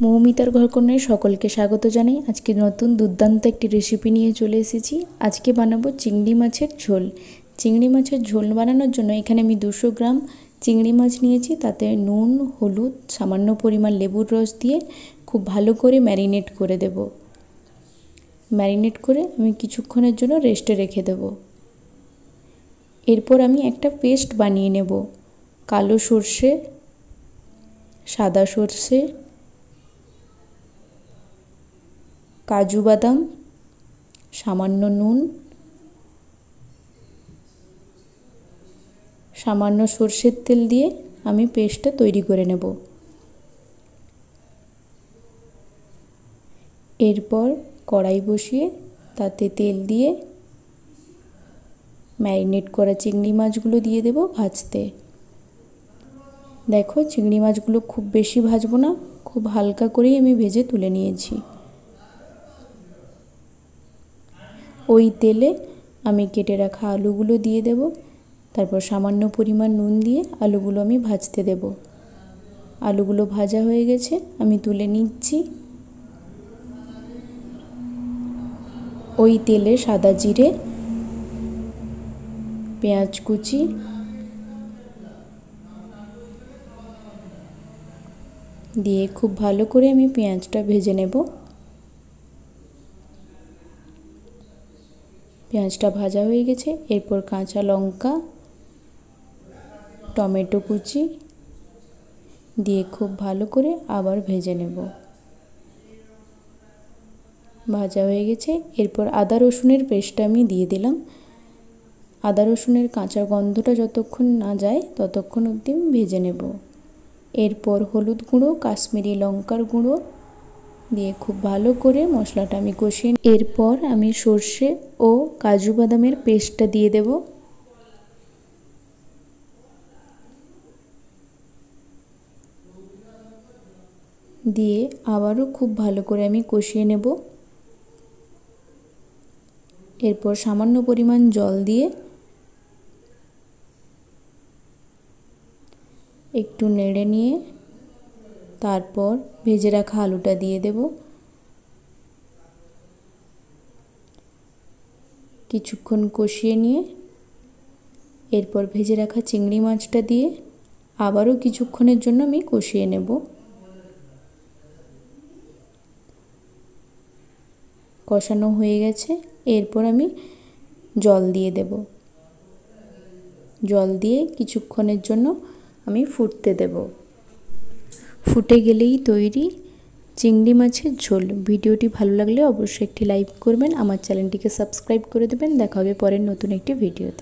মৌমিতার ঘরকন্যায় সকলকে স্বাগত জানাই। আজকে নতুন দুর্দান্ত একটি রেসিপি নিয়ে চলে এসেছি। আজকে বানাবো চিংড়ি মাছের ঝোল। চিংড়ি মাছের ঝোল বানানোর জন্য এখানে আমি 200 গ্রাম চিংড়ি মাছ নিয়েছি। তাতে নুন, হলুদ, সামান্য পরিমাণ লেবুর রস দিয়ে খুব ভালো করে ম্যারিনেট করে দেব। ম্যারিনেট করে আমি কিছুক্ষণের জন্য রেস্টে রেখে দেব। এরপর আমি একটা পেস্ট বানিয়ে নেব। কালো সর্ষে, সাদা সর্ষে, কাজু বাদাম, সামান্য নুন, সামান্য সর্ষের তেল দিয়ে আমি পেস্টটা তৈরি করে নেব। এরপর কড়াই বসিয়ে তাতে তেল দিয়ে ম্যারিনেট করা চিংড়ি মাছগুলো দিয়ে দেব ভাজতে। দেখো, চিংড়ি মাছগুলো খুব বেশি ভাজবো না, খুব হালকা করেই আমি ভেজে তুলে নিয়েছি। ওই তেলে আমি কেটে রাখা আলুগুলো দিয়ে দেব। তারপর সামান্য পরিমাণ নুন দিয়ে আলুগুলো আমি ভাজতে দেব। আলুগুলো ভাজা হয়ে গেছে, আমি তুলে নিচ্ছি। ওই তেলে সাদা জিরে, পেঁয়াজ কুচি, দিয়ে খুব ভালো করে আমি পেঁয়াজটা ভেজে নেব। পেঁয়াজটা ভাজা হয়ে গেছে। এরপর কাঁচা লঙ্কা, টমেটো কুচি দিয়ে খুব ভালো করে আবার ভেজে নেব। ভাজা হয়ে গেছে। এরপর আদা রসুনের পেস্টটা আমি দিয়ে দিলাম। আদা রসুনের কাঁচা গন্ধটা যতক্ষণ না যায় ততক্ষণ অবধি ভেজে নেব। এরপর হলুদ গুঁড়ো, কাশ্মীরি লঙ্কার গুঁড়ো দিয়ে খুব ভালো করে মশলাটা আমি কষিয়ে এরপর আমি সর্ষে ও কাজু বাদামের পেস্টটা দিয়ে দেব। দিয়ে আবারও খুব ভালো করে আমি কষিয়ে নেব। এরপর সামান্য পরিমাণ জল দিয়ে একটু নেড়ে নিয়ে তারপর ভেজে রাখা আলুটা দিয়ে দেব। কিছুক্ষণ কষিয়ে নিয়ে এরপর ভেজে রাখা চিংড়ি মাছটা দিয়ে আবারও কিছুক্ষণের জন্য আমি কষিয়ে নেব। কষানো হয়ে গেছে। এরপর আমি জল দিয়ে দেব। জল দিয়ে কিছুক্ষণের জন্য আমি ফুটতে দেব। ফুটে গেলেই তৈরি চিংড়ি মাছের ঝোল। ভিডিওটি ভালো লাগলে অবশ্যই একটি লাইক করবেন, আমার চ্যানেলটিকে সাবস্ক্রাইব করে দেবেন। দেখা হবে পরের নতুন একটি ভিডিওতে।